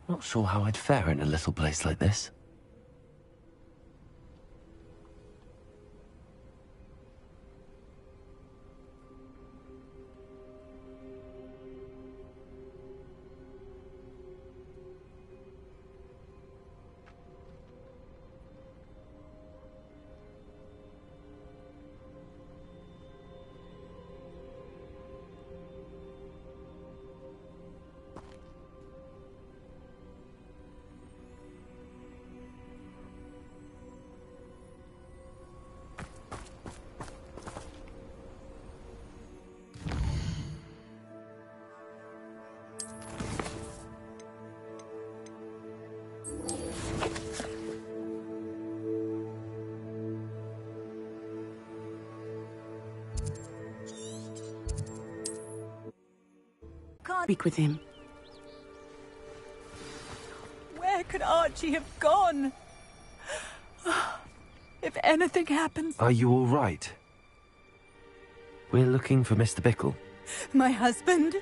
Not sure how I'd fare in a little place like this. Speak with him. Where could Archie have gone? If anything happens... Are you all right? We're looking for Mr. Bickle. My husband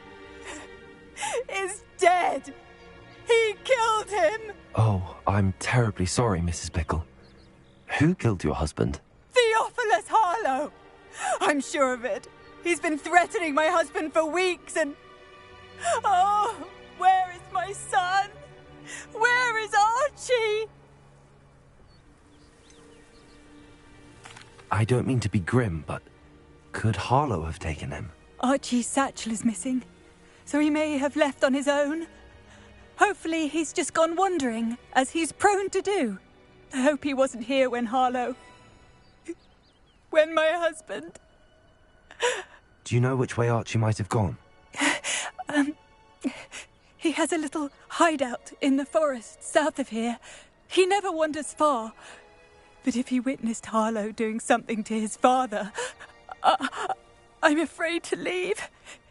is dead. He killed him. Oh, I'm terribly sorry, Mrs. Bickle. Who killed your husband? Theophilus Harlow. I'm sure of it. He's been threatening my husband for weeks and... Oh, where is my son? Where is Archie? I don't mean to be grim, but could Harlow have taken him? Archie's satchel is missing, so he may have left on his own. Hopefully he's just gone wandering, as he's prone to do. I hope he wasn't here when my husband... Do you know which way Archie might have gone? He has a little hideout in the forest south of here. He never wanders far. But if he witnessed Harlow doing something to his father, I'm afraid to leave,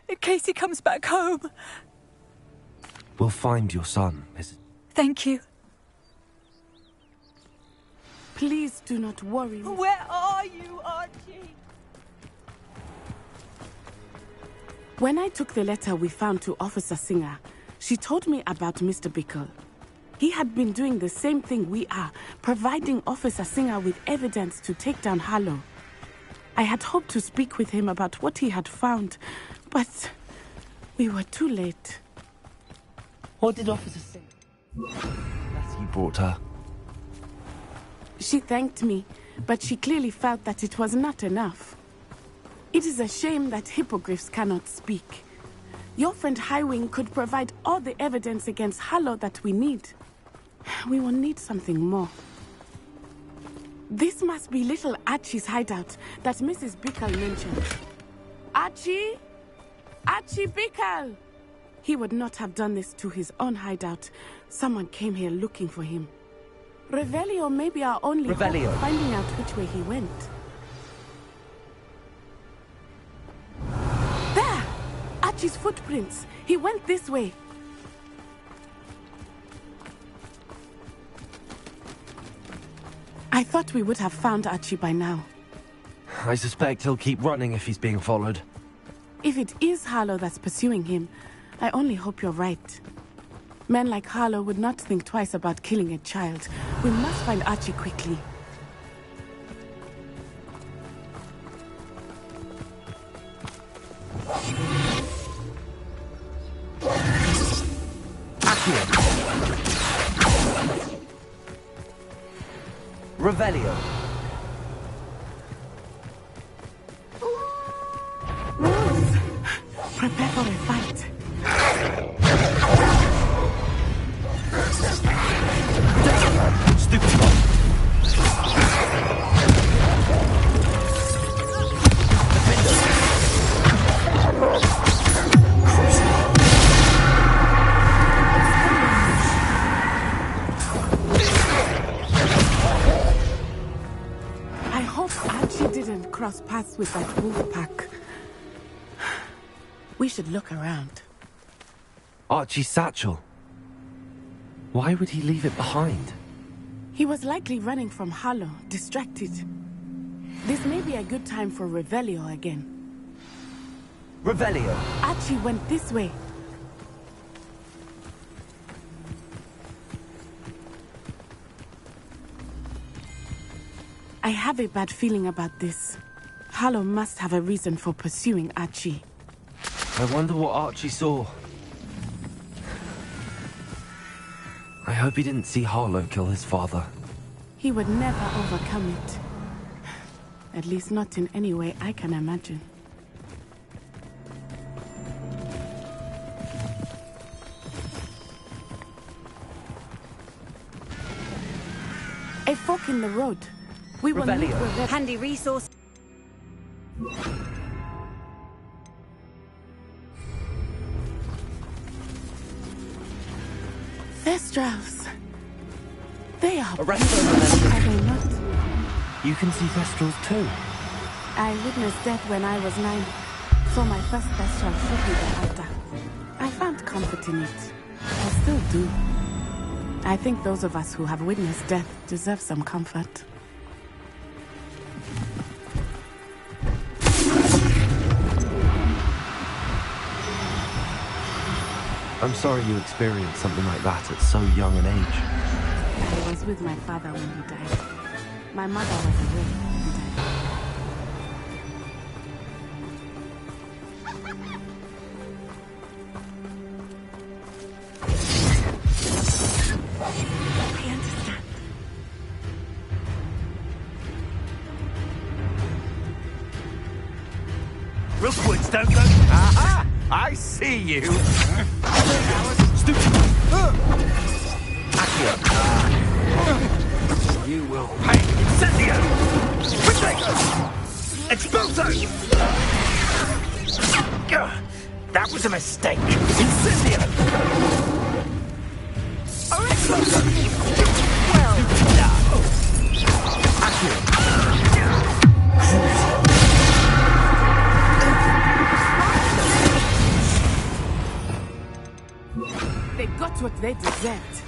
in case he comes back home. We'll find your son, Mrs. Thank you. Please do not worry. Where are you, Archie? When I took the letter we found to Officer Singer, she told me about Mr. Bickle. He had been doing the same thing we are, providing Officer Singer with evidence to take down Harlow. I had hoped to speak with him about what he had found, but we were too late. What did Officer Singer... That you brought her? She thanked me, but she clearly felt that it was not enough. It is a shame that hippogriffs cannot speak. Your friend Highwing could provide all the evidence against Harlow that we need. We will need something more. This must be little Archie's hideout that Mrs. Bickle mentioned. Archie? Archie Bickle! He would not have done this to his own hideout. Someone came here looking for him. Revelio may be our only hope of finding out which way he went. There! Archie's footprints. He went this way. I thought we would have found Archie by now. I suspect he'll keep running if he's being followed. If it is Harlow that's pursuing him, I only hope you're right. Men like Harlow would not think twice about killing a child. We must find Archie quickly. Revelio. Wolves! Prepare for a fight. Stupid. I hope Archie didn't cross paths with that wolf pack. We should look around. Archie's satchel. Why would he leave it behind? He was likely running from Harlow, distracted. This may be a good time for Revelio again. Revelio. Archie went this way. I have a bad feeling about this. Harlow must have a reason for pursuing Archie. I wonder what Archie saw. I hope he didn't see Harlow kill his father. He would never overcome it. At least not in any way I can imagine. A fork in the road. We will need handy resource. Thestrals. They are Arrest beautiful, them. are they not? You can see Thestrals too. I witnessed death when I was 9. Saw my first Thestral shortly thereafter. I found comfort in it. I still do. I think those of us who have witnessed death deserve some comfort. I'm sorry you experienced something like that at so young an age. I was with my father when he died. My mother was away and died. I understand. Rookwoods don't go. Aha! I see you. You will pay. Incendio! Expulso! That was a mistake. Incendio! Expulso! Well They got what they deserved.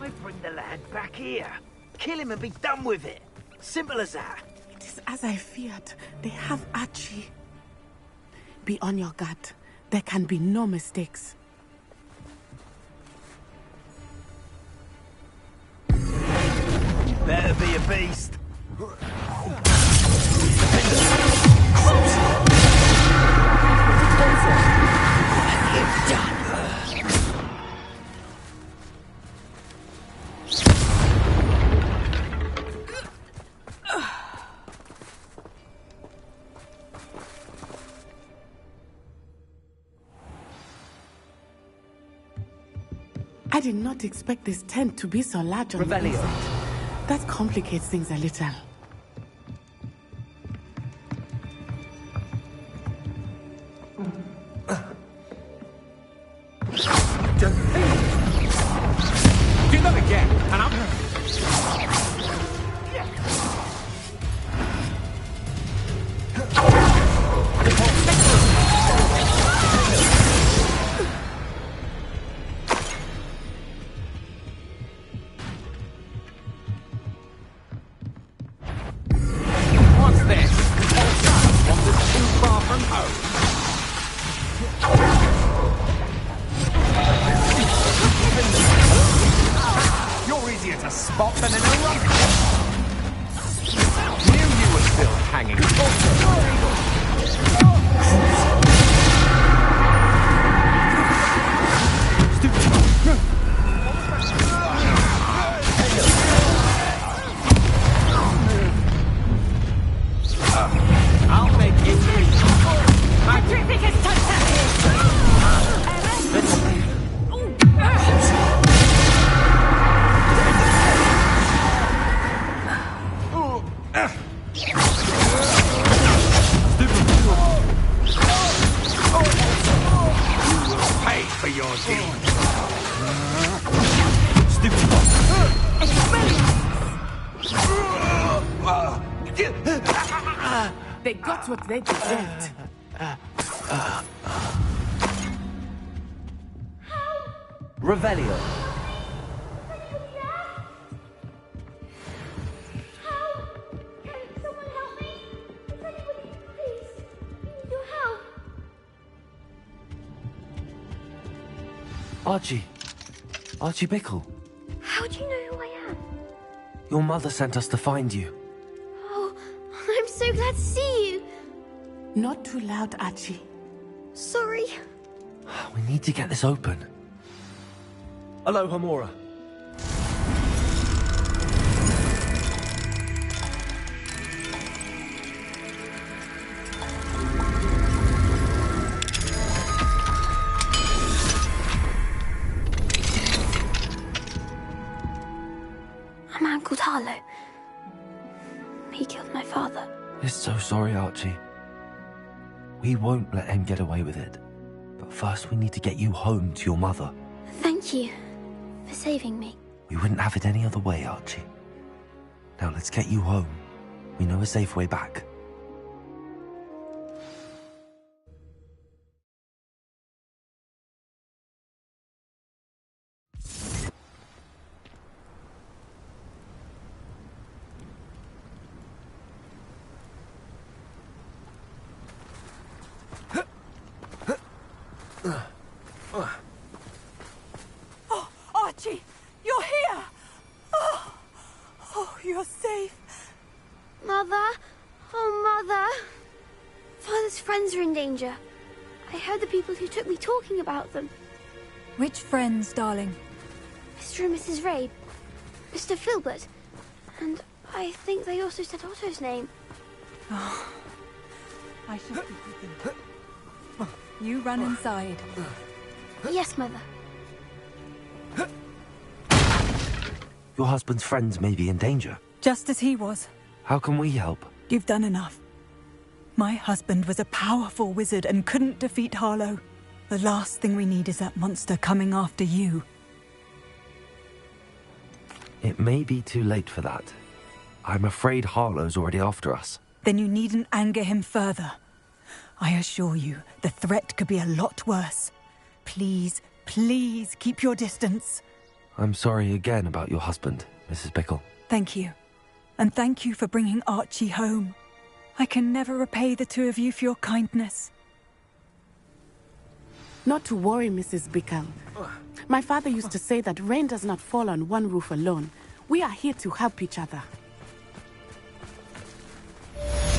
I bring the lad back here. Kill him and be done with it. Simple as that. It is as I feared. They have Archie. Be on your guard. There can be no mistakes. Better be a beast. I did not expect this tent to be so large on the inside. That complicates things a little. Do that again, and I'm... What's this? Wandered too far from home. You're easier to spot than an rock. Knew you were still hanging. I'll make it easy. My traffic is Pay for your deed. They got what they deserved. Revelio. Archie. Archie Bickle. How do you know who I am? Your mother sent us to find you. Oh, I'm so glad to see you. Not too loud, Archie. Sorry. We need to get this open. Hello, Hamora. A man called Harlow. He killed my father. We're so sorry, Archie. We won't let him get away with it. But first we need to get you home to your mother. Thank you for saving me. We wouldn't have it any other way, Archie. Now let's get you home. We know a safe way back. Oh, Archie, you're here! Oh, you're safe. Mother? Oh, Mother. Father's friends are in danger. I heard the people who took me talking about them. Which friends, darling? Mr. and Mrs. Rabe, Mr. Filbert, and I think they also said Otto's name. Oh, I shall speak with them. You run inside. Yes, Mother. Your husband's friends may be in danger. Just as he was. How can we help? You've done enough. My husband was a powerful wizard and couldn't defeat Harlow. The last thing we need is that monster coming after you. It may be too late for that. I'm afraid Harlow's already after us. Then you needn't anger him further. I assure you, the threat could be a lot worse. Please, please keep your distance. I'm sorry again about your husband, Mrs. Bickle. Thank you. And thank you for bringing Archie home. I can never repay the two of you for your kindness. Not to worry, Mrs. Bickle. My father used to say that rain does not fall on one roof alone. We are here to help each other.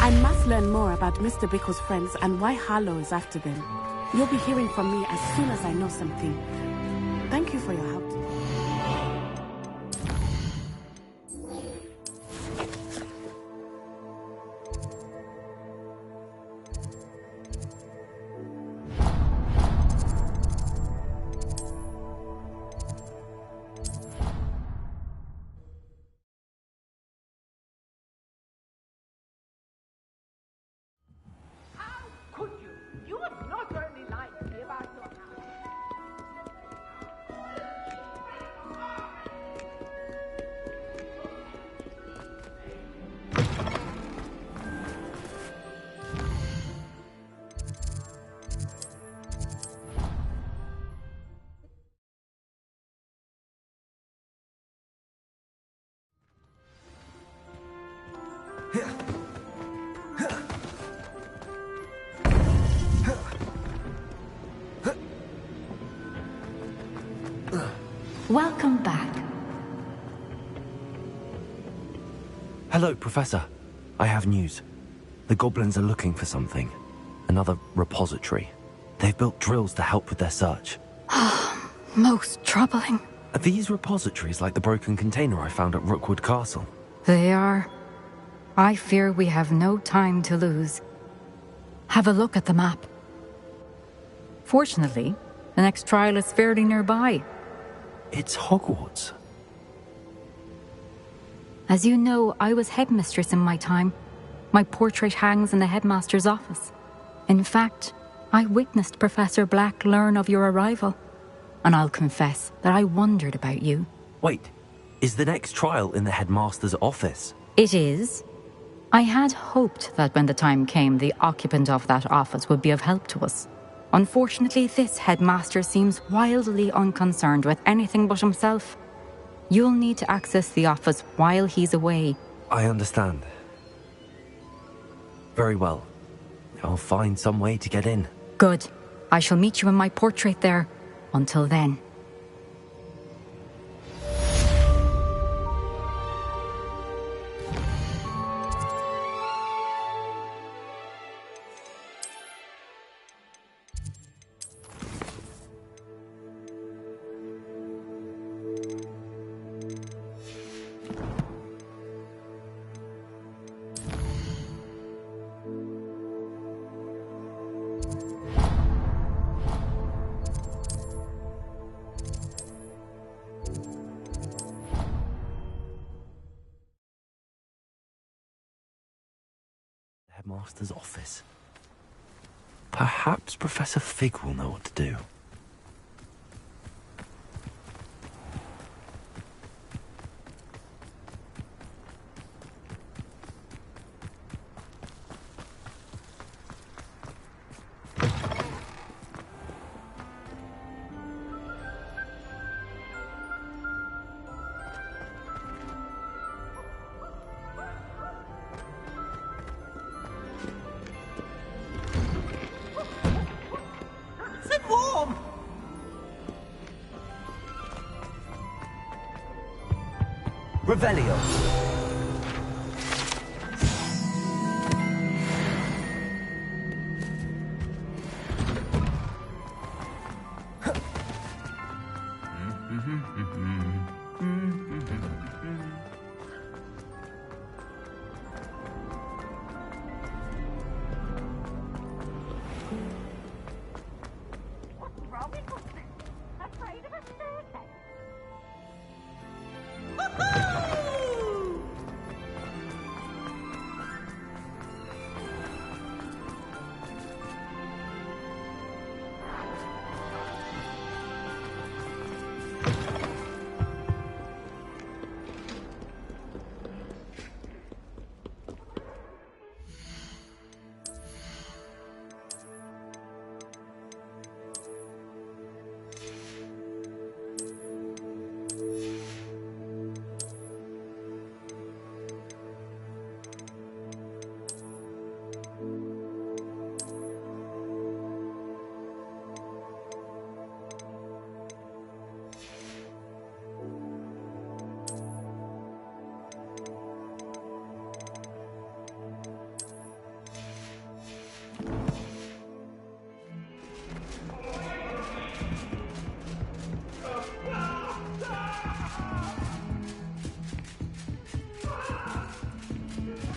I must learn more about Mr. Bickle's friends and why Harlow is after them. You'll be hearing from me as soon as I know something. Thank you for your help. Could you? You have not only lied to me about your house. Welcome back. Hello, Professor. I have news. The goblins are looking for something. Another repository. They've built drills to help with their search. Most troubling. Are these repositories like the broken container I found at Rookwood Castle? They are. I fear we have no time to lose. Have a look at the map. Fortunately, the next trial is fairly nearby. It's Hogwarts. As you know, I was headmistress in my time. My portrait hangs in the headmaster's office. In fact, I witnessed Professor Black learn of your arrival. And I'll confess that I wondered about you. Wait, is the next trial in the headmaster's office? It is. I had hoped that when the time came, the occupant of that office would be of help to us. Unfortunately, this headmaster seems wildly unconcerned with anything but himself. You'll need to access the office while he's away. I understand. Very well. I'll find some way to get in. Good. I shall meet you in my portrait there. Until then. headmaster's office. Perhaps Professor Fig will know what to do. Revelio.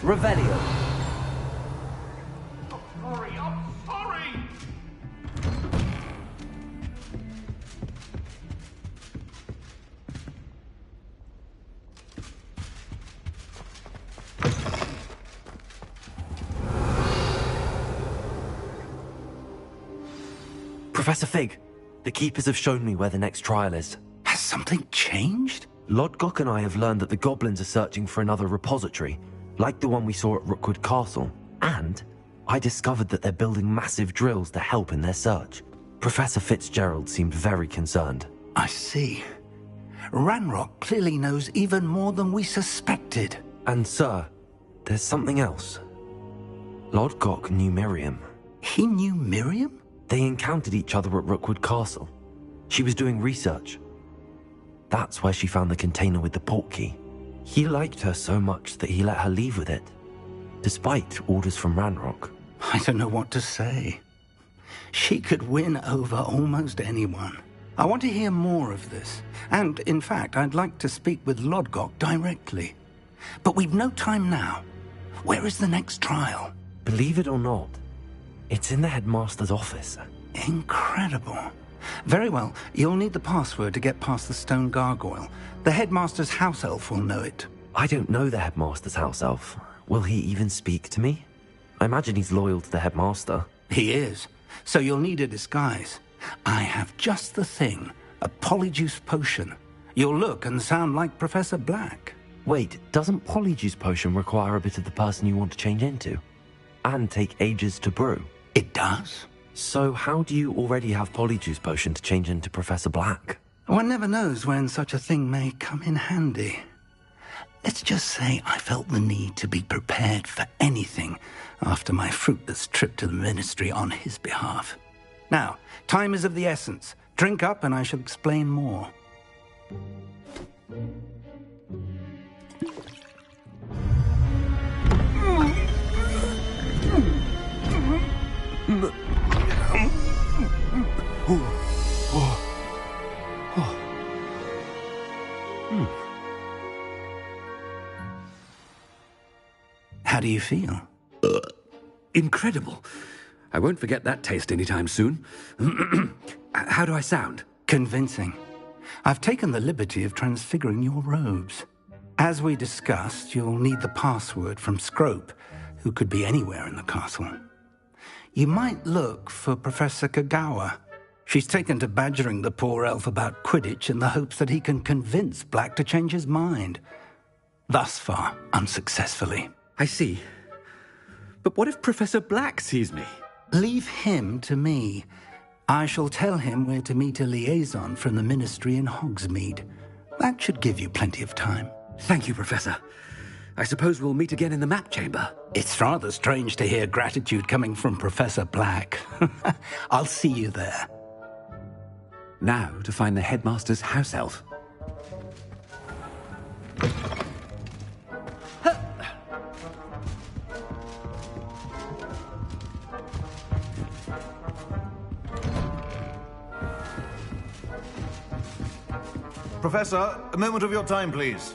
Revelio. I'm sorry! Professor Fig, the Keepers have shown me where the next trial is. Has something changed? Lodgok and I have learned that the goblins are searching for another repository, like the one we saw at Rookwood Castle. And I discovered that they're building massive drills to help in their search. Professor Fitzgerald seemed very concerned. I see. Ranrock clearly knows even more than we suspected. And sir, there's something else. Lodgok knew Miriam. He knew Miriam? They encountered each other at Rookwood Castle. She was doing research. That's where she found the container with the portkey. He liked her so much that he let her leave with it, despite orders from Ranrock. I don't know what to say. She could win over almost anyone. I want to hear more of this. And, in fact, I'd like to speak with Lodgok directly. But we've no time now. Where is the next trial? Believe it or not, it's in the headmaster's office. Incredible. Very well, you'll need the password to get past the stone gargoyle. The headmaster's house elf will know it. I don't know the headmaster's house elf. Will he even speak to me? I imagine he's loyal to the headmaster. He is. So you'll need a disguise. I have just the thing. A Polyjuice potion. You'll look and sound like Professor Black. Wait, doesn't Polyjuice potion require a bit of the person you want to change into? And take ages to brew? It does. So how do you already have Polyjuice potion to change into Professor Black? One never knows when such a thing may come in handy. Let's just say I felt the need to be prepared for anything after my fruitless trip to the ministry on his behalf. Now, time is of the essence. Drink up and I shall explain more. How do you feel? Incredible. I won't forget that taste anytime soon. How do I sound? Convincing. I've taken the liberty of transfiguring your robes. As we discussed, you'll need the password from Scrope. who could be anywhere in the castle. You might look for Professor Kagawa. She's taken to badgering the poor elf about Quidditch in the hopes that he can convince Black to change his mind. Thus far, unsuccessfully. I see. But what if Professor Black sees me? Leave him to me. I shall tell him where to meet a liaison from the Ministry in Hogsmeade. That should give you plenty of time. Thank you, Professor. I suppose we'll meet again in the map chamber. It's rather strange to hear gratitude coming from Professor Black. I'll see you there. Now to find the headmaster's house elf. Professor, a moment of your time, please.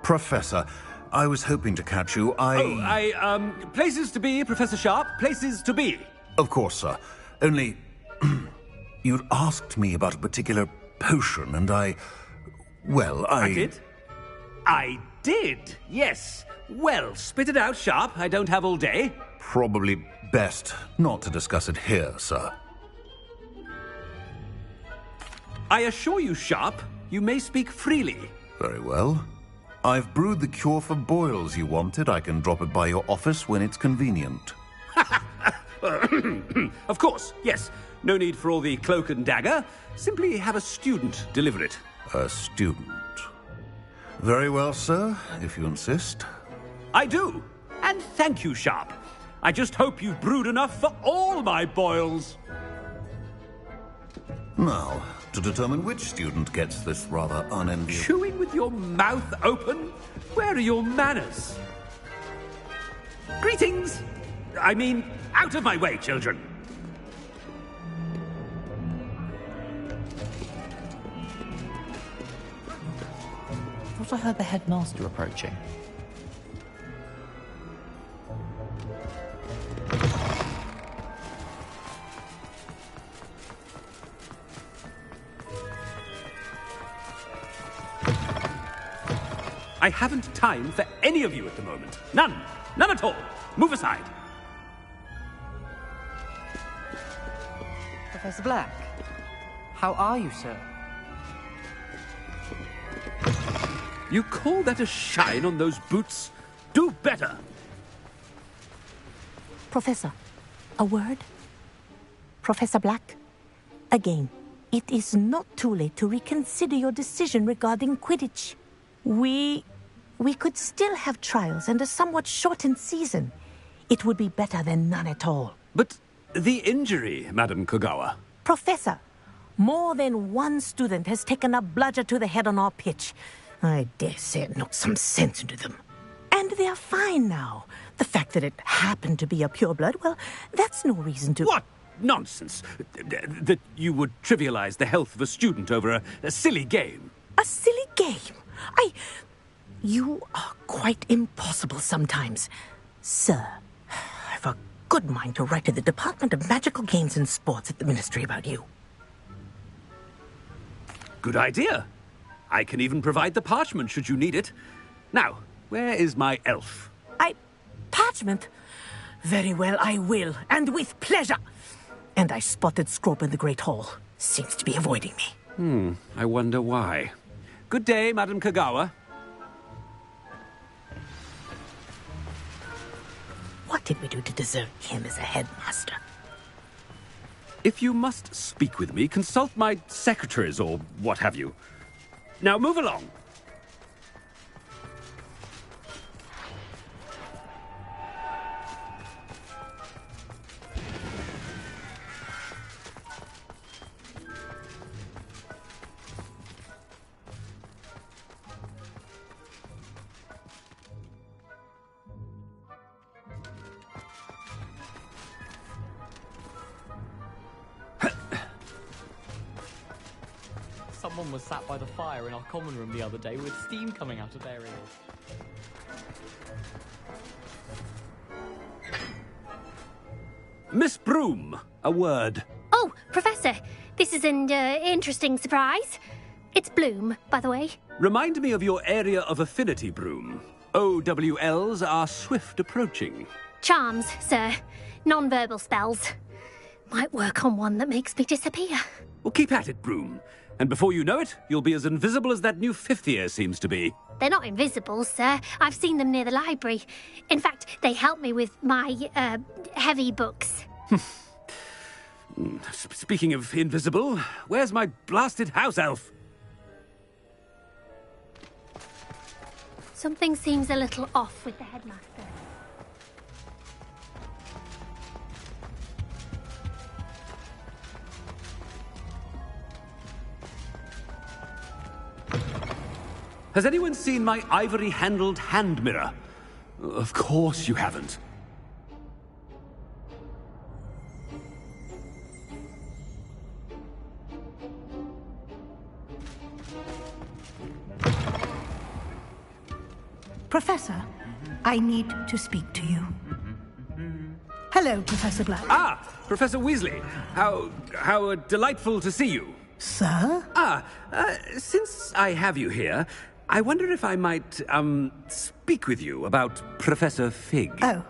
Professor, I was hoping to catch you. Places to be, Professor Sharp. Places to be. Of course, sir. Only, you'd asked me about a particular potion, and I did? I did, yes. Well, spit it out, Sharp. I don't have all day. Probably best not to discuss it here, sir. I assure you, Sharp, you may speak freely. Very well. I've brewed the cure for boils you wanted. I can drop it by your office when it's convenient. Of course, yes. No need for all the cloak and dagger. Simply have a student deliver it. A student. Very well, sir, if you insist. I do. And thank you, Sharp. I just hope you've brewed enough for all my boils. Now, to determine which student gets this rather unenviable... Chewing with your mouth open? Where are your manners? Greetings! I mean, out of my way, children. I thought I heard the headmaster approaching. I haven't time for any of you at the moment. None. None at all. Move aside. Professor Black, how are you, sir? You call that a shine on those boots? Do better. Professor, a word? Professor Black, again, it is not too late to reconsider your decision regarding Quidditch. We could still have trials and a somewhat shortened season. It would be better than none at all. But the injury, Madam Kagawa. Professor, more than one student has taken a bludger to the head on our pitch. I dare say it knocked some sense into them. And they're fine now. The fact that it happened to be a pureblood, well, that's no reason to... What nonsense! That you would trivialize the health of a student over a silly game. A silly game? You are quite impossible sometimes. Sir, I've a good mind to write to the Department of Magical Games and Sports at the Ministry about you. Good idea. I can even provide the parchment should you need it. Now, where is my elf? Parchment? Very well, I will, and with pleasure. And I spotted Scrope in the Great Hall. Seems to be avoiding me. I wonder why. Good day, Madam Kagawa. What did we do to deserve him as a headmaster? If you must speak with me, consult my secretaries or what have you. Now move along. Someone was sat by the fire in our common room the other day with steam coming out of their ears. Miss Broom, a word. Oh, Professor, this is an interesting surprise. It's Bloom, by the way. Remind me of your area of affinity, Broom. OWLs are swift approaching. Charms, sir. Non-verbal spells. Might work on one that makes me disappear. Well, keep at it, Broom. And before you know it, you'll be as invisible as that new fifth year seems to be. They're not invisible, sir. I've seen them near the library. In fact, they help me with my, heavy books. Speaking of invisible, where's my blasted house elf? Something seems a little off with the headmaster. Has anyone seen my ivory-handled hand mirror? Of course you haven't. Professor, I need to speak to you. Hello, Professor Black. Ah, Professor Weasley. How delightful to see you. Sir? Since I have you here, I wonder if I might, speak with you about Professor Fig. Oh,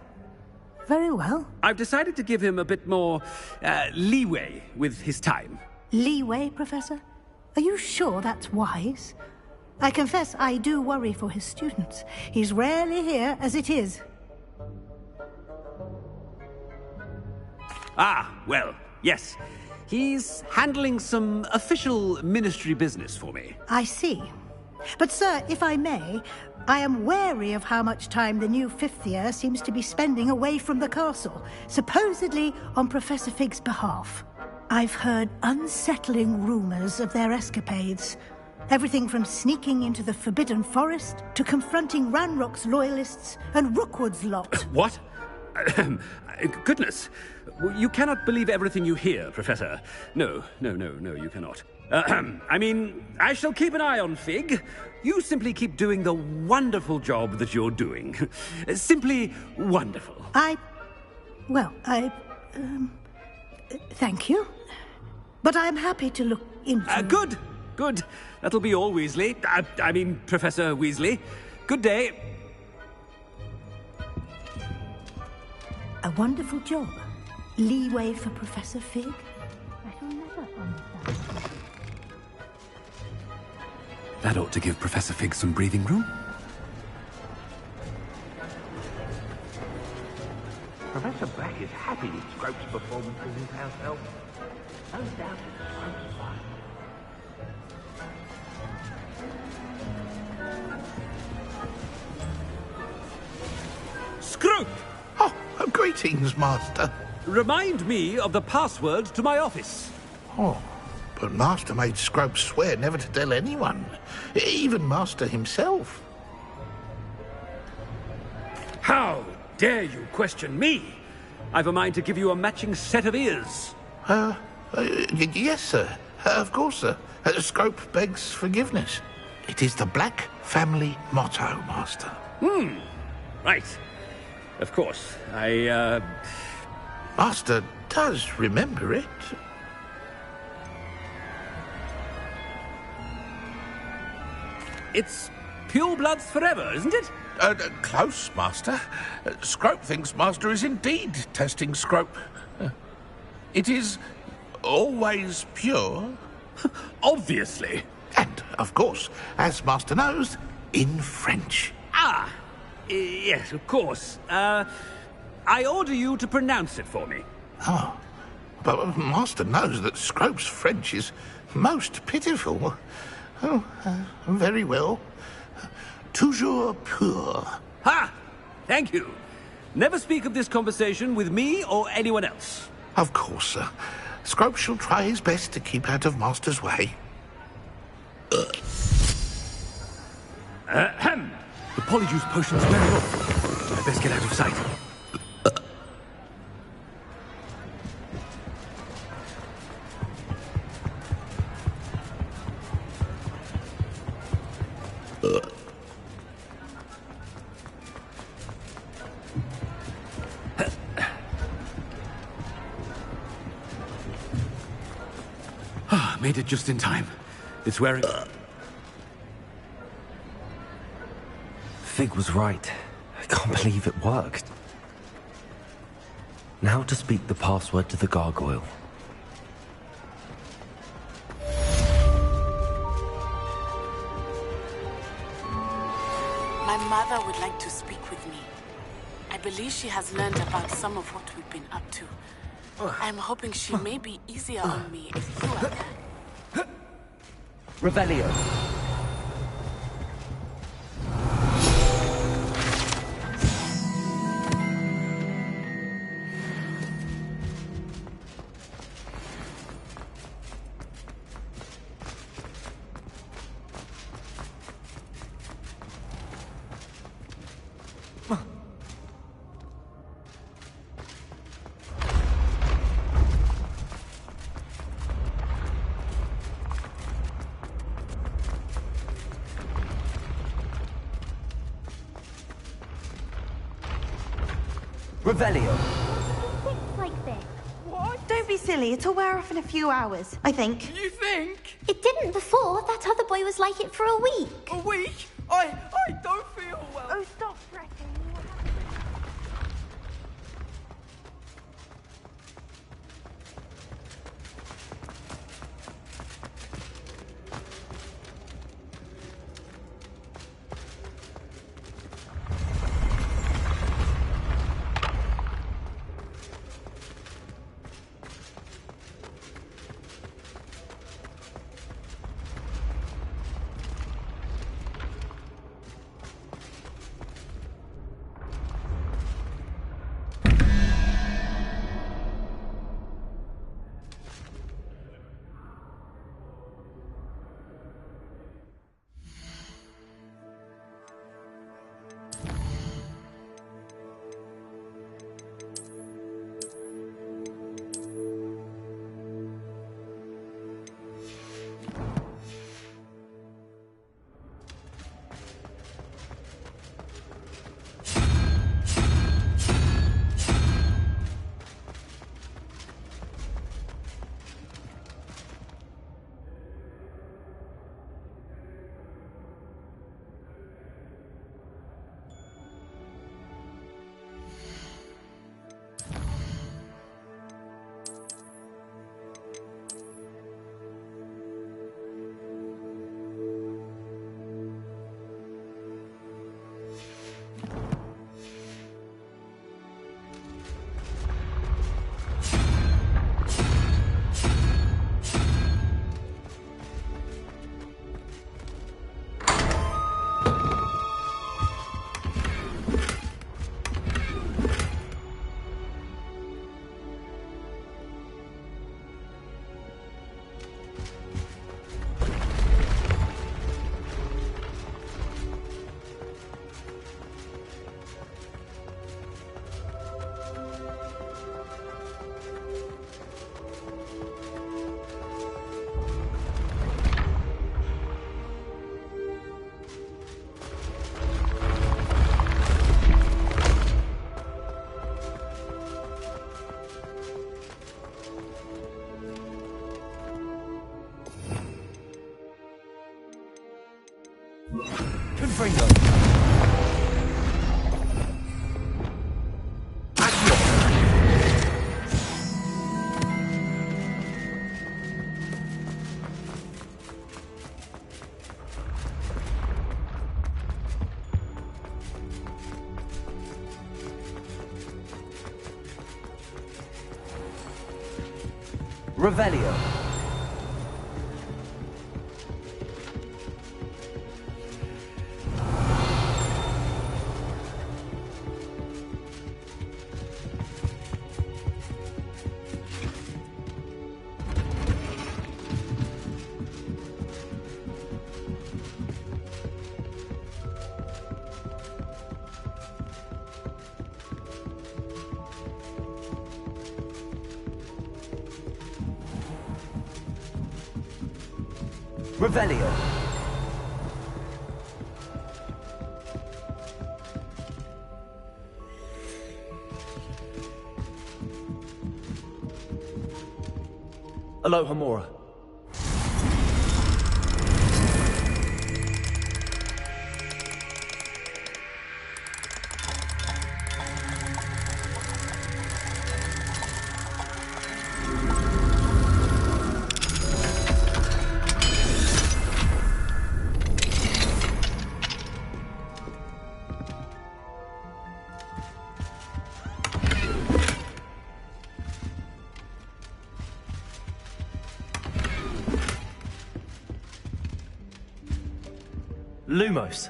very well. I've decided to give him a bit more, leeway with his time. Leeway, Professor? Are you sure that's wise? I confess I do worry for his students. He's rarely here as it is. Ah, well, yes. He's handling some official ministry business for me. I see. But, sir, if I may, I am wary of how much time the new fifth year seems to be spending away from the castle, supposedly on Professor Fig's behalf. I've heard unsettling rumors of their escapades. Everything from sneaking into the Forbidden Forest to confronting Ranrock's loyalists and Rookwood's lot. What? Goodness. You cannot believe everything you hear, Professor. No, you cannot. I mean, I shall keep an eye on Fig. You simply keep doing the wonderful job that you're doing. Simply wonderful. Thank you. But I'm happy to look into... Good. That'll be all, Weasley. I mean, Professor Weasley. Good day. A wonderful job. Leeway for Professor Fig? I shall never understand. That ought to give Professor Fig some breathing room. Professor Black is happy with Scrope's performance as his house elf. No doubt it's Scrope's fault. Scrope! Oh, greetings, Master. Remind me of the password to my office. Oh, but Master made Scrope swear never to tell anyone, even Master himself. How dare you question me? I've a mind to give you a matching set of ears. Yes, sir. Of course, sir. Scrope begs forgiveness. It is the Black family motto, Master. Right. Of course. Master does remember it. It's pure bloods forever, isn't it? Close, Master. Scrope thinks Master is indeed testing Scrope. It is always pure. Obviously. And, of course, as Master knows, in French. Yes, of course. I order you to pronounce it for me. Oh, but Master knows that Scrope's French is most pitiful. Oh, very well. Toujours pur. Ha! Thank you. Never speak of this conversation with me or anyone else. Of course, sir. Scrope shall try his best to keep out of Master's way. The Polyjuice potion's wearing off. I best get out of sight. Made it just in time. It's wearing... Fig was right. I can't believe it worked. Now to speak the password to the gargoyle. My mother would like to speak with me. I believe she has learned about some of what we've been up to. I'm hoping she may be easier on me if you are there. Revelio. Revelio. Things like this. What? Don't be silly. It'll wear off in a few hours, I think. You think? It didn't before. That other boy was like it for a week. A week? I don't feel well. Oh, stop fretting. Confringo. Revelio. Revelio. Aloha Mora. Lumos.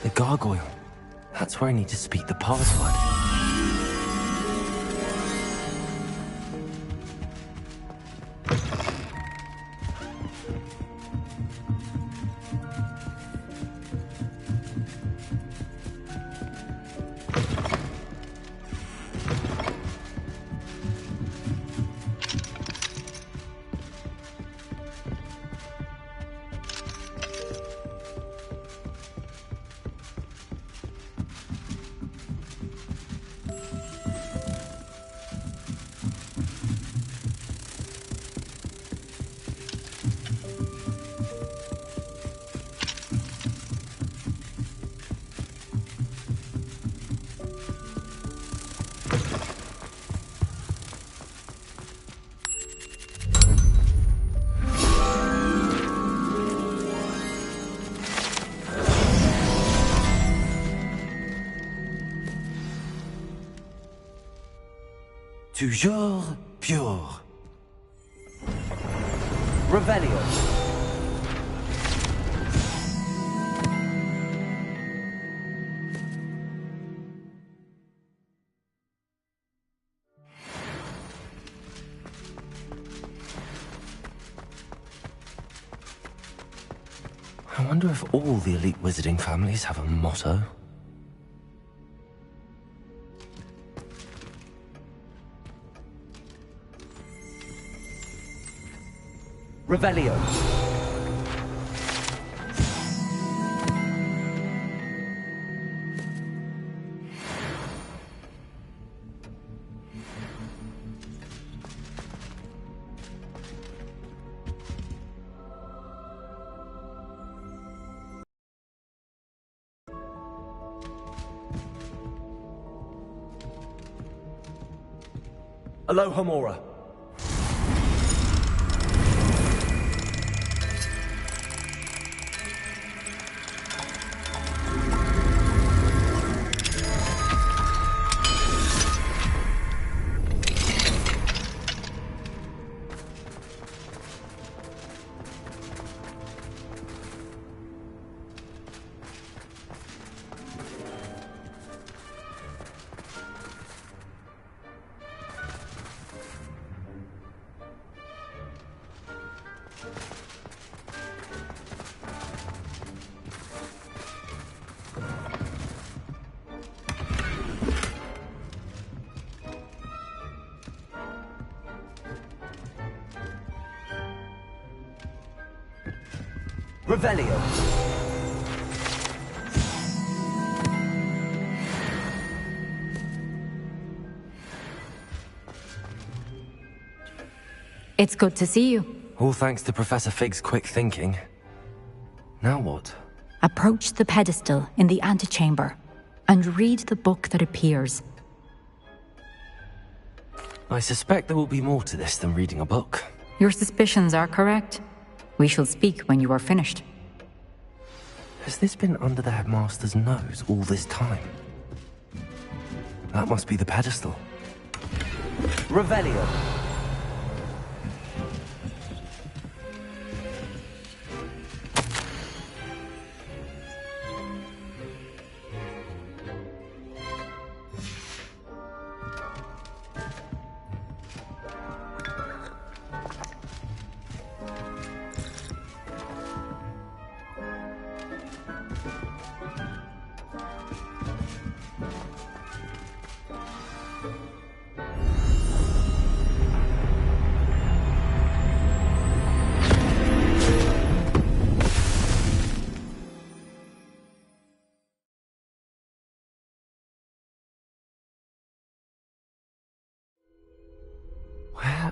The gargoyle. That's where I need to speak the password. Toujours pure. Revelio. I wonder if all the elite wizarding families have a motto. Revelio. Aloha Mora. Revelio. It's good to see you. All thanks to Professor Fig's quick thinking. Now what? Approach the pedestal in the antechamber and read the book that appears. I suspect there will be more to this than reading a book. Your suspicions are correct. We shall speak when you are finished. Has this been under the headmaster's nose all this time? That must be the pedestal. Revelio.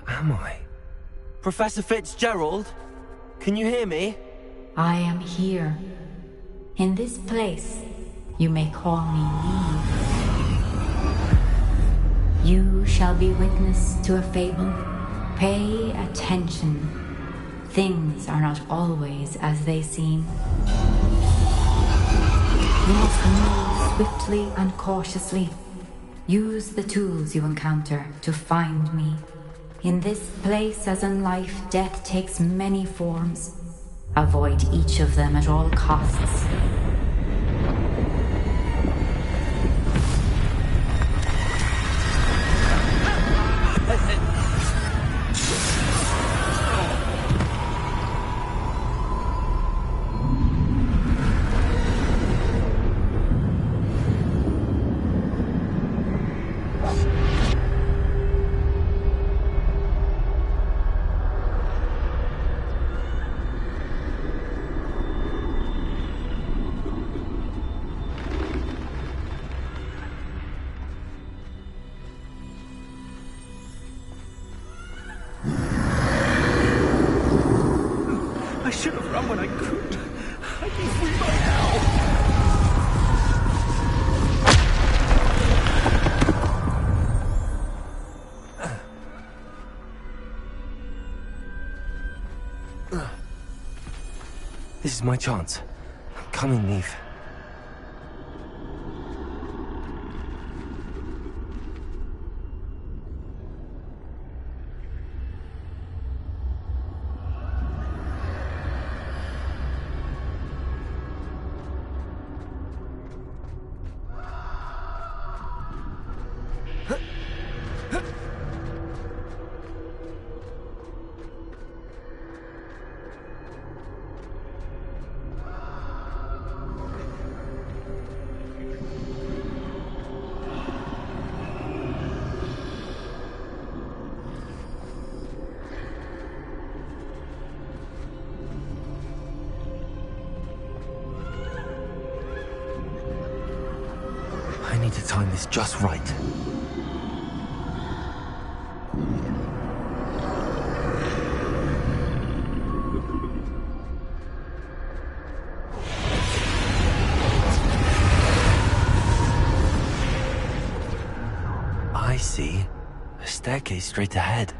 am I? Professor Fitzgerald? Can you hear me? I am here. In this place, you may call me Neve. You shall be witness to a fable. Pay attention. Things are not always as they seem. You must move swiftly and cautiously. Use the tools you encounter to find me. In this place, as in life, death takes many forms. Avoid each of them at all costs. I should have run when I could. I'd be free by now. This is my chance. I'm coming, Neve. I need to time this just right. I see. A staircase straight ahead.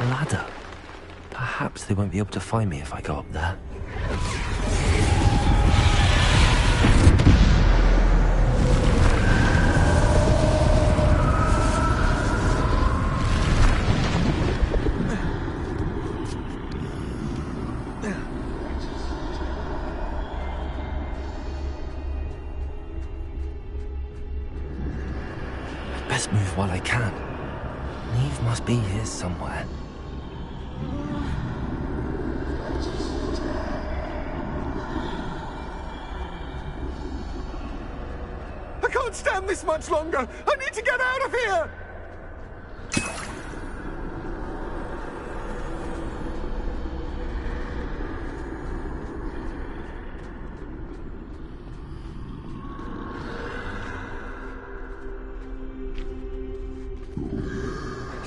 Ladder. Perhaps they won't be able to find me if I go up there. I'd best move while I can. Neve must be here somewhere. I can't stand this much longer. I need to get out of here.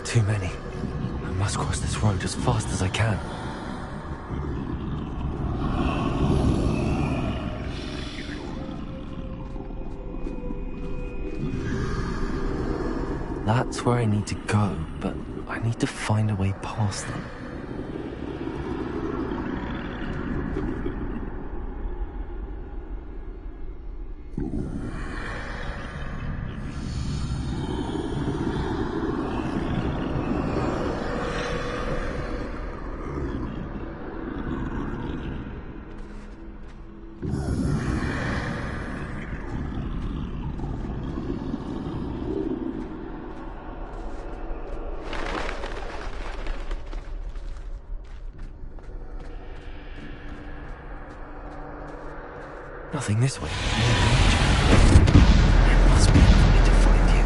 Too many. I must cross this road as fast as I can. That's where I need to go, but I need to find a way past them. nothing this way. There must be another way to find you.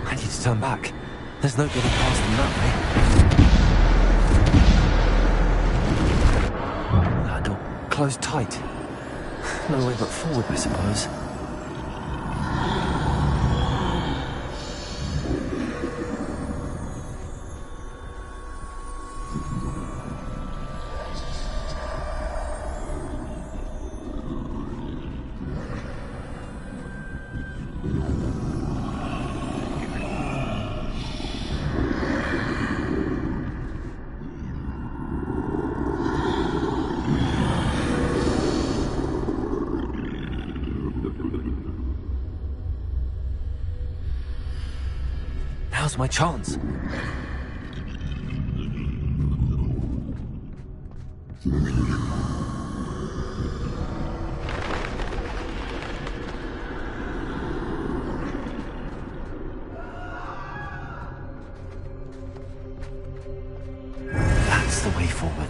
I need to turn back. There's no getting past them that way. That door closed tight. No way but forward, I suppose. Now's my chance. That's the way forward.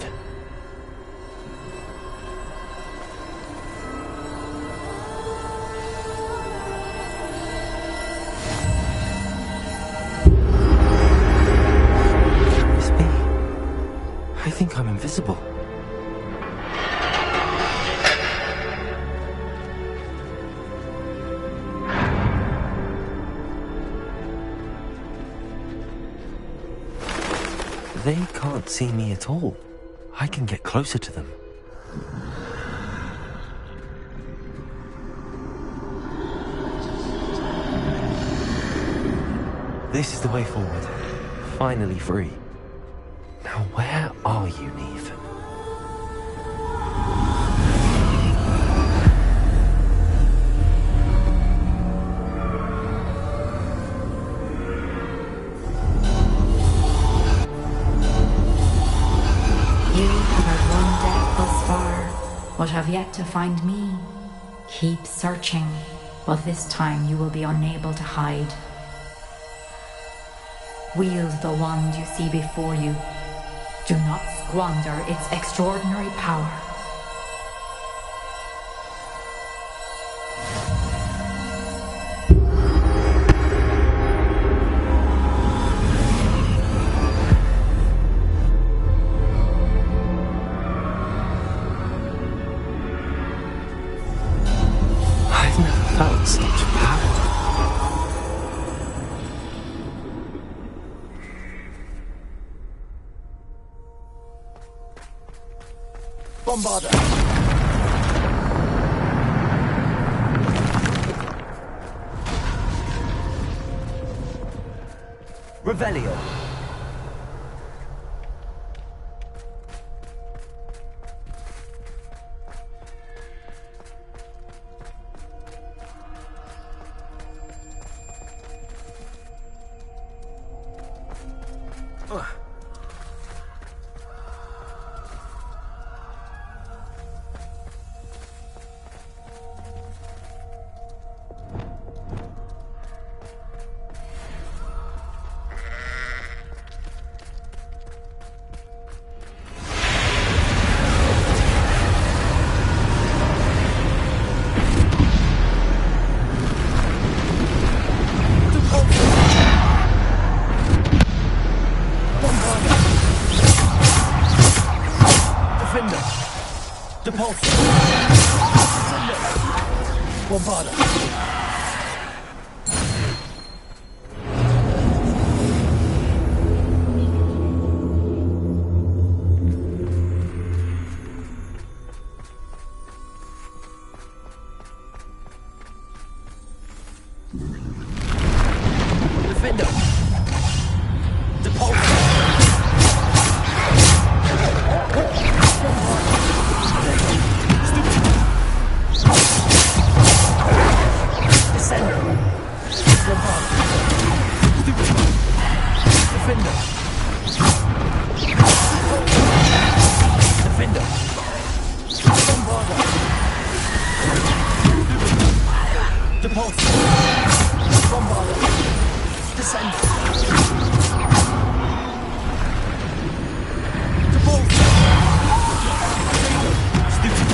I think I'm invisible. They can't see me at all. I can get closer to them. This is the way forward. Finally free. Now, where are you, Neve? You have had one death thus far, but have yet to find me. Keep searching, but this time you will be unable to hide. Wield the wand you see before you. Do not squander its extraordinary power. I've never felt such power. Bombarder! Revelio. Stupid.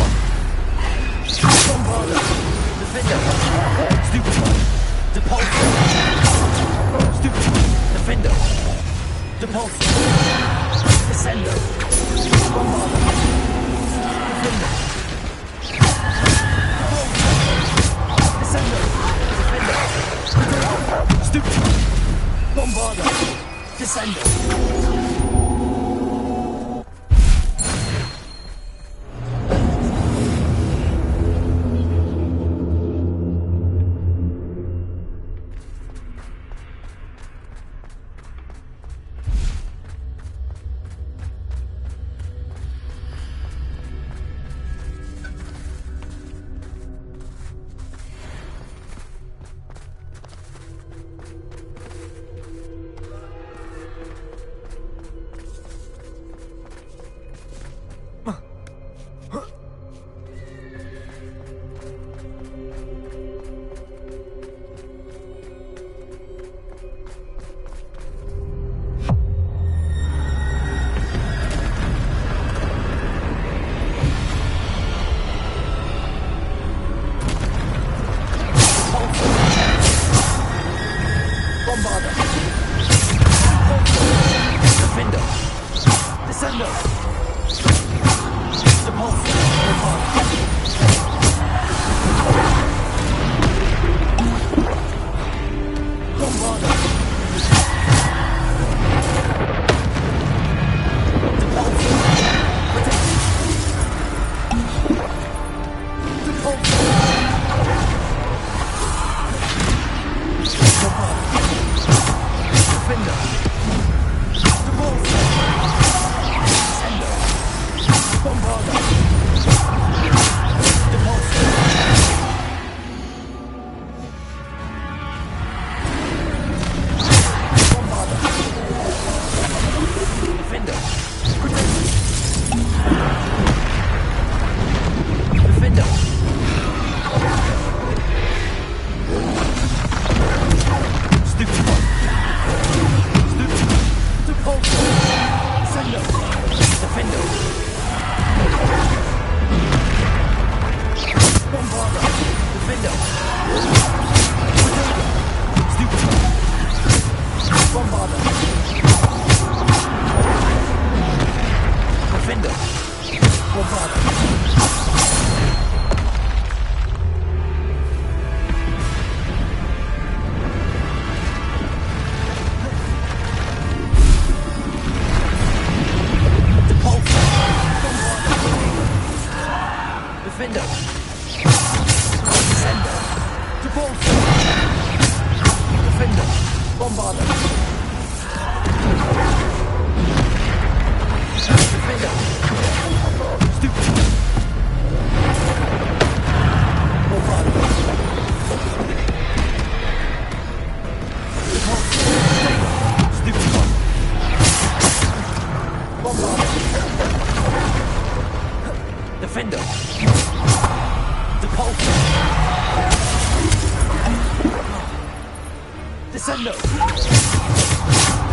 Depulso. Descendo. Bombardo. Defender. Descendo.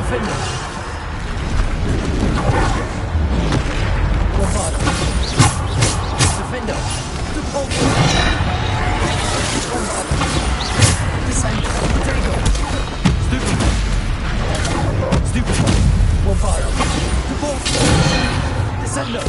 Defender. Stupid. Bombardo. Descendo.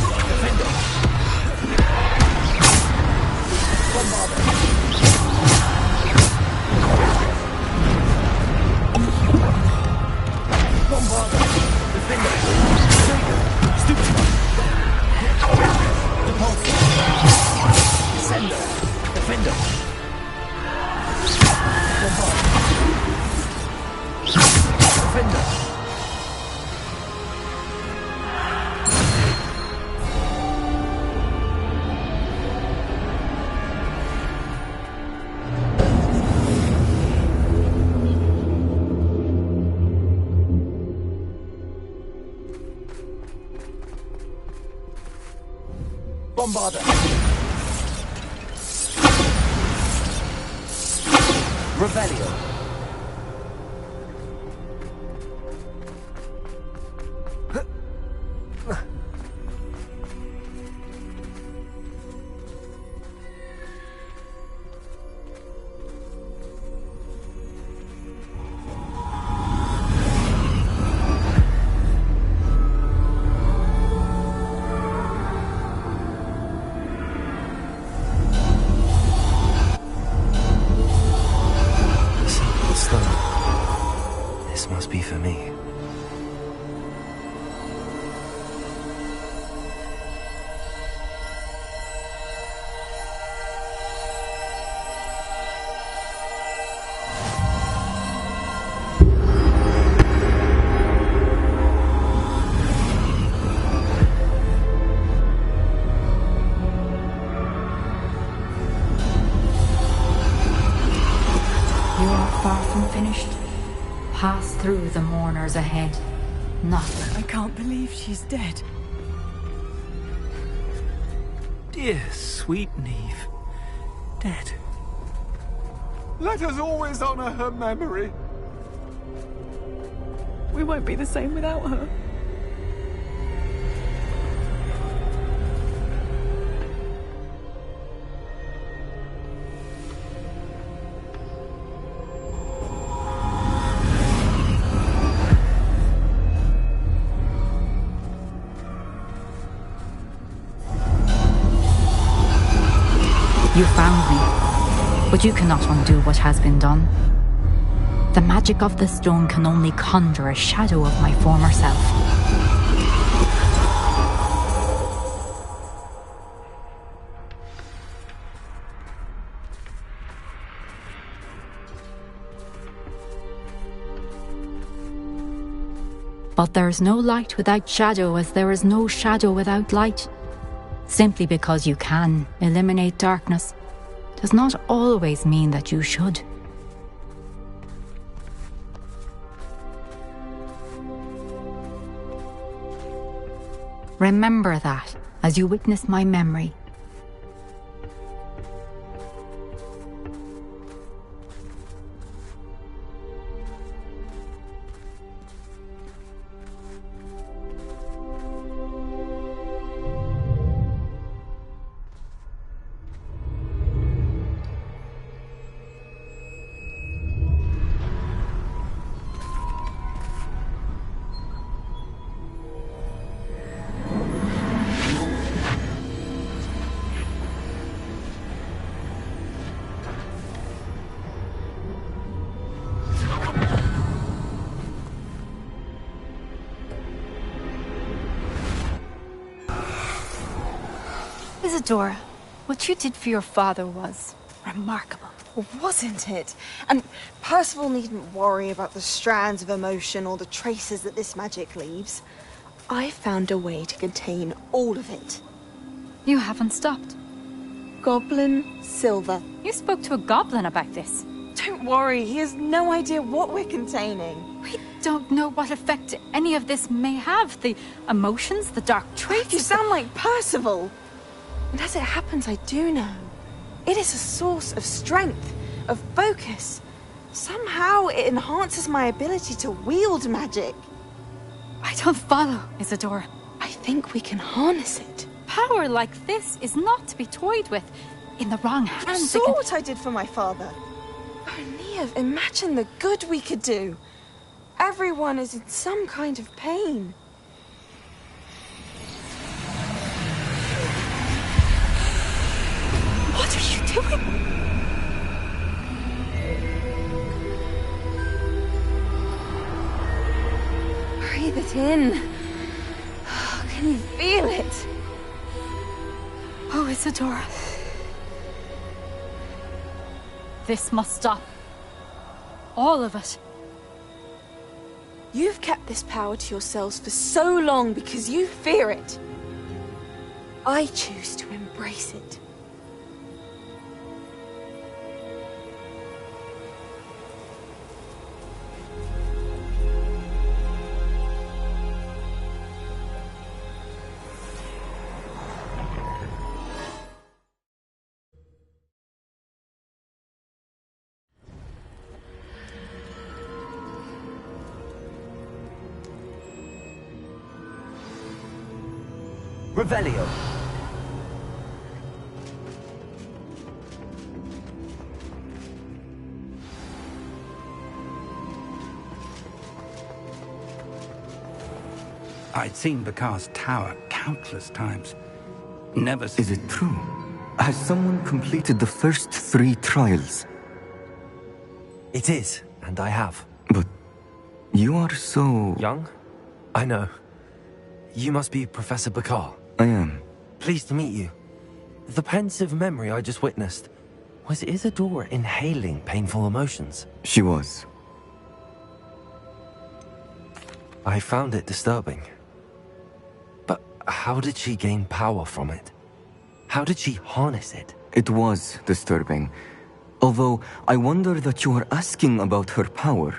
Bombarder. Revelio. for me. You are far from finished. Pass through the mourners ahead. Knock. I can't believe she's dead. Dear sweet Neve. Dead. Let us always honor her memory. We won't be the same without her. You found me, but you cannot undo what has been done. The magic of the stone can only conjure a shadow of my former self. But there is no light without shadow, as there is no shadow without light. Simply because you can eliminate darkness does not always mean that you should. Remember that as you witness my memory. Isadora, what you did for your father was remarkable. Wasn't it? And Percival needn't worry about the strands of emotion or the traces that this magic leaves. I found a way to contain all of it. You haven't stopped. Goblin Silver. You spoke to a goblin about this. Don't worry, he has no idea what we're containing. We don't know what effect any of this may have. The emotions, the dark traits. You sound like Percival. And as it happens, I do know. It is a source of strength, of focus. Somehow it enhances my ability to wield magic. I don't follow, Isadora. I think we can harness it. Power like this is not to be toyed with. In the wrong hands, You saw what I did for my father. Oh, Neve, imagine the good we could do. Everyone is in some kind of pain. What are you doing? Breathe it in. Can you feel it? Oh, Isadora. This must stop. All of it. You've kept this power to yourselves for so long because you fear it. I choose to embrace it. Revelio. I'd seen Bakar's tower countless times. Never. Is it true? Has someone completed the first 3 trials? It is, and I have. But You are so... Young? I know. You must be Professor Bakar. I am. Pleased to meet you. The pensive memory I just witnessed, was Isadora inhaling painful emotions? She was. I found it disturbing. But how did she gain power from it? How did she harness it? It was disturbing. Although, I wonder that you are asking about her power.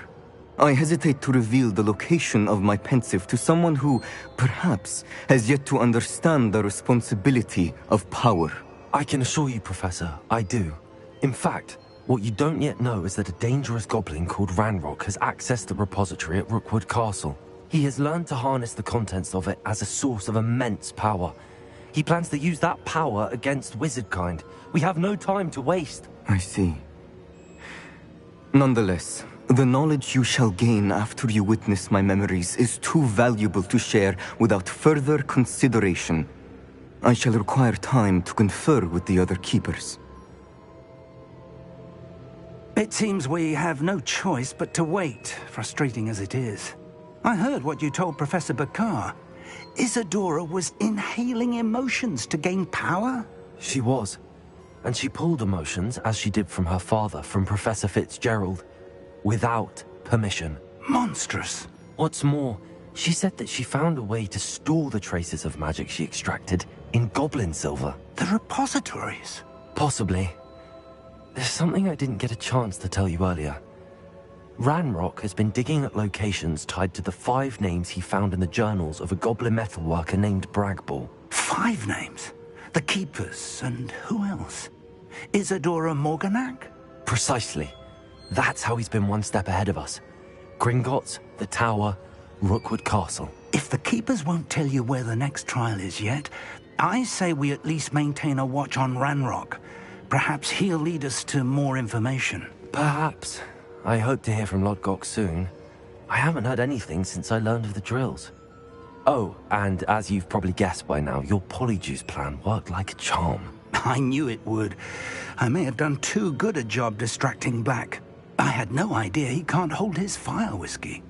I hesitate to reveal the location of my pensive to someone who, perhaps, has yet to understand the responsibility of power. I can assure you, Professor, I do. In fact, what you don't yet know is that a dangerous goblin called Ranrock has accessed the repository at Rookwood Castle. He has learned to harness the contents of it as a source of immense power. He plans to use that power against wizardkind. We have no time to waste. I see. Nonetheless, the knowledge you shall gain after you witness my memories is too valuable to share without further consideration. I shall require time to confer with the other keepers. It seems we have no choice but to wait, frustrating as it is. I heard what you told Professor Bakar. Isadora was inhaling emotions to gain power? She was. And she pulled emotions, as she did from her father, from Professor Fitzgerald, without permission. Monstrous. What's more, she said that she found a way to store the traces of magic she extracted in goblin silver. The repositories? Possibly. There's something I didn't get a chance to tell you earlier. Ranrock has been digging at locations tied to the 5 names he found in the journals of a goblin metalworker named Bragball. 5 names? The Keepers, and who else? Isadora Morganac? Precisely. That's how he's been one step ahead of us. Gringotts, the Tower, Rookwood Castle. If the Keepers won't tell you where the next trial is yet, I say we at least maintain a watch on Ranrock. Perhaps he'll lead us to more information. Perhaps. I hope to hear from Lodgok soon. I haven't heard anything since I learned of the drills. Oh, and as you've probably guessed by now, your Polyjuice plan worked like a charm. I knew it would. I may have done too good a job distracting Black. I had no idea he can't hold his fire whiskey.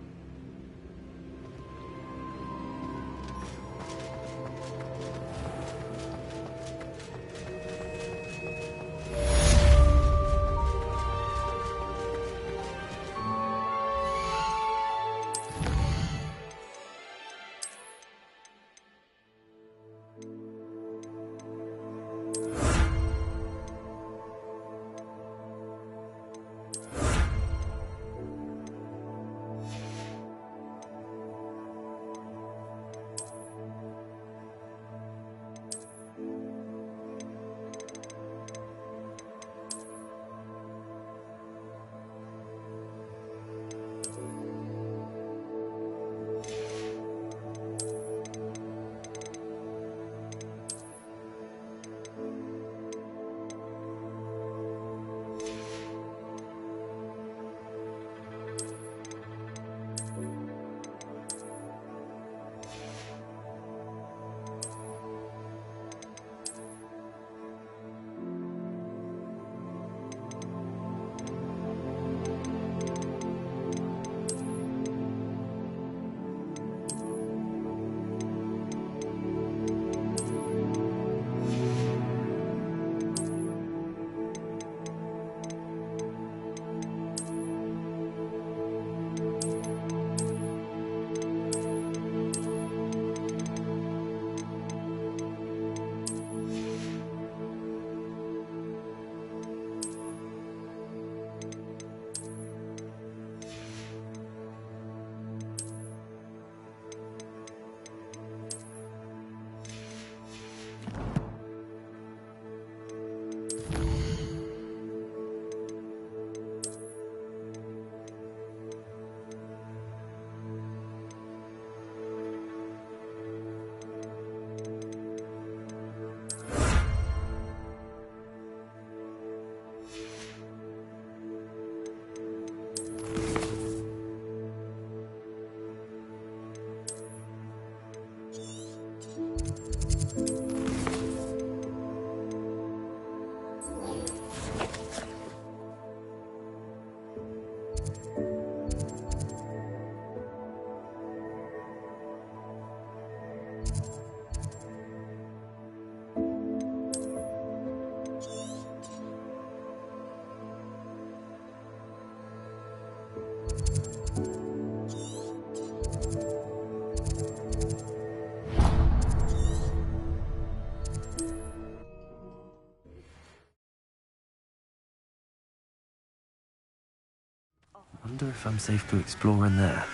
Wonder if I'm safe to explore in there.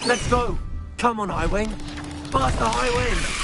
Let's go! Come on, Highwing! Faster, Highwing!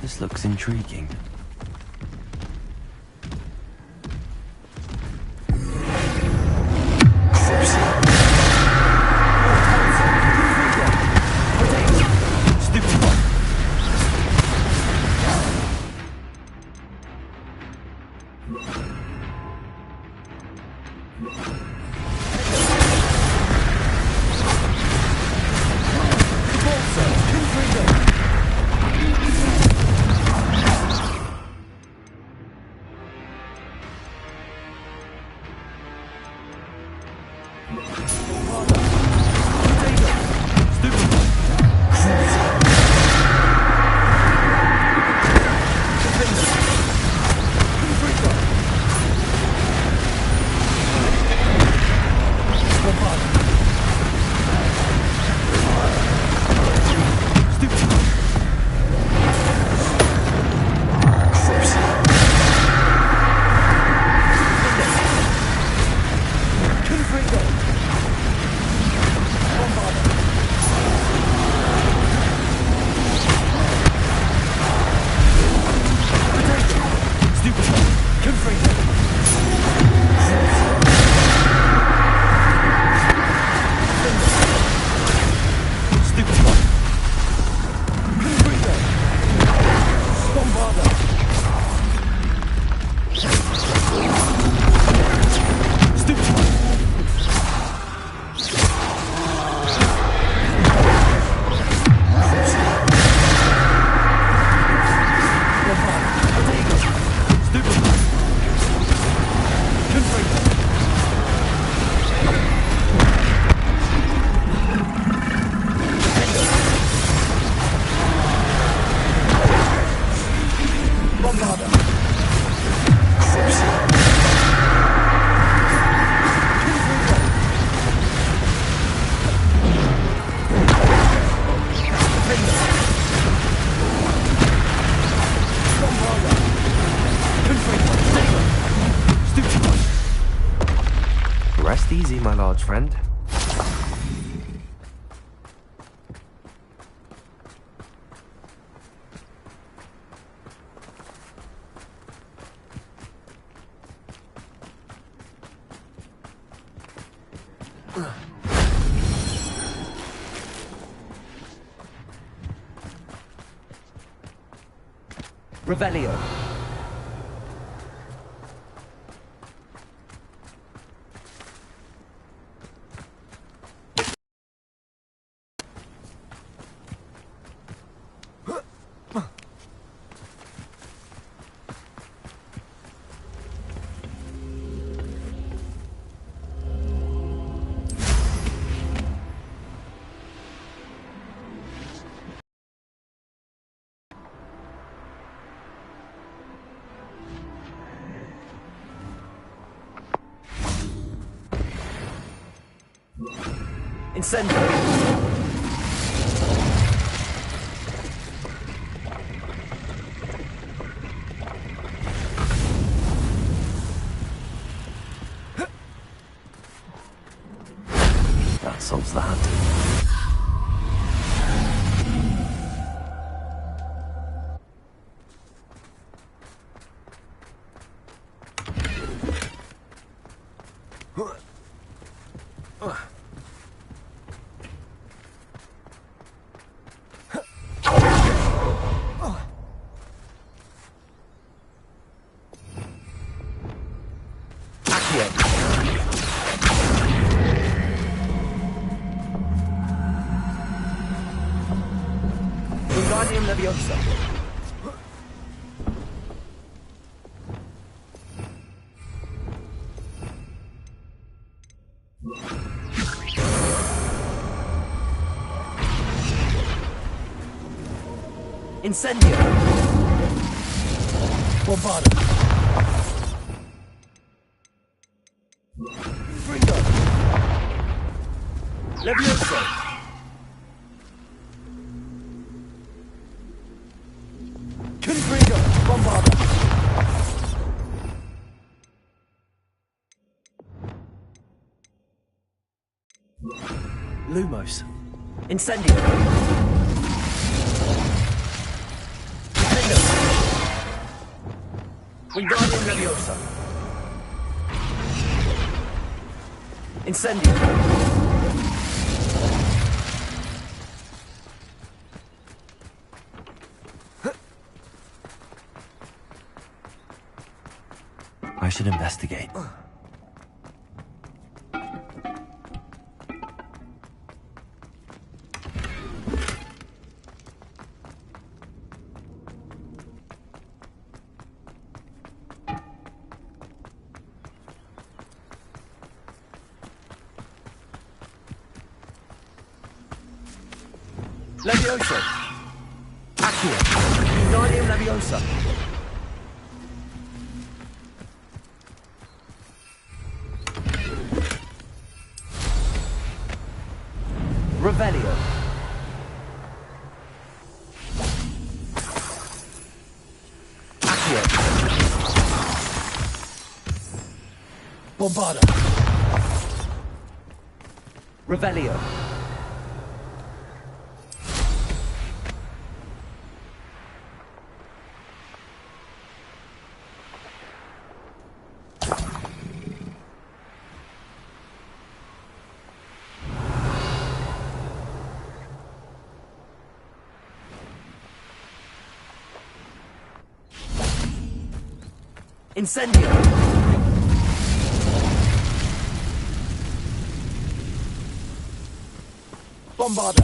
This looks intriguing. Rest easy, my large friend. Revelio. Incendio! That solves that. Wingardium Leviosa. Incendio. Bombarda. Fringo. Leviosa. Confringo. Bombarda. Lumos. Incendio. Wingardium Leviosa. Incendio. I should investigate. Leviosa. Accio. Wingardium Leviosa. Revelio. Accio. Bombarda. Revelio. Incendio. Bombarda.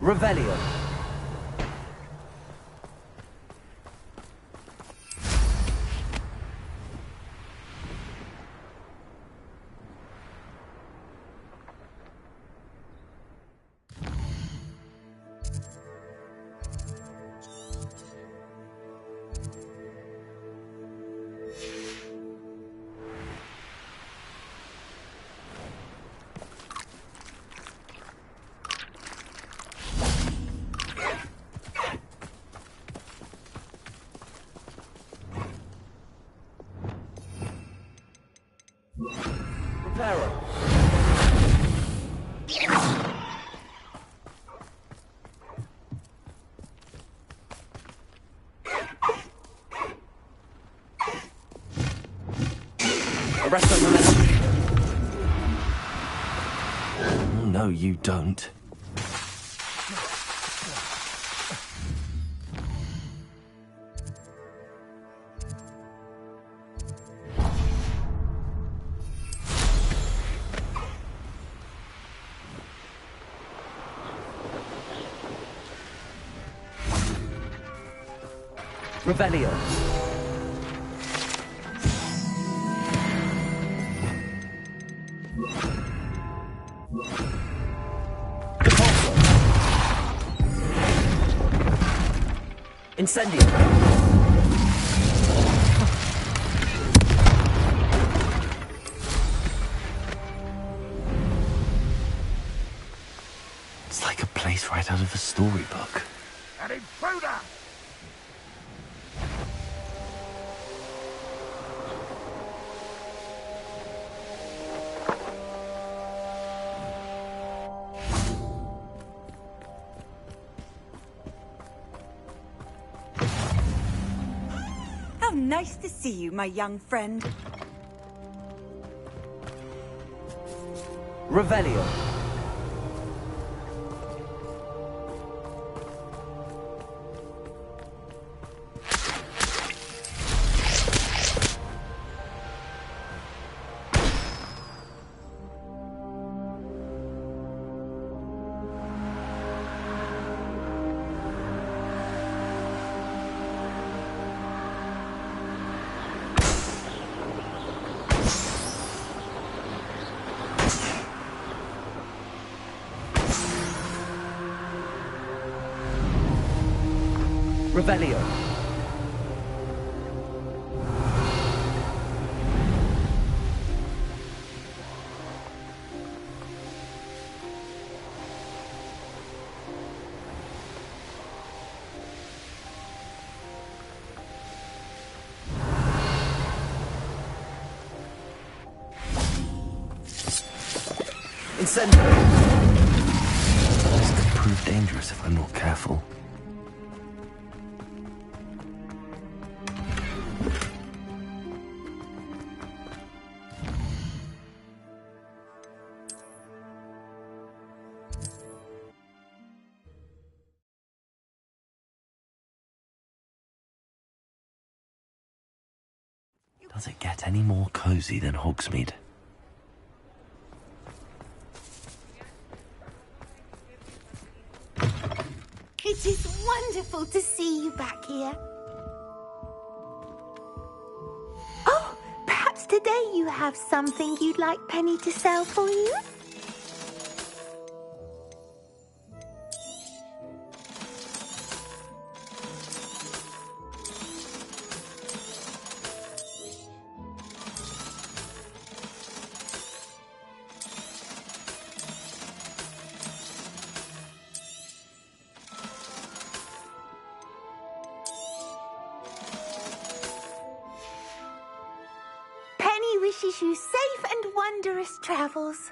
Revelio. Reparo. Arrest us. No, you don't. Revelio. Incendio. It's like a place right out of a storybook. An intruder! How nice to see you, my young friend. Revelio. Revelio. Incendio. This could prove dangerous if I'm not careful. Does it get any more cozy than Hogsmeade? It is wonderful to see you back here. Oh, perhaps today you have something you'd like Penny to sell for you? Wishes you safe and wondrous travels.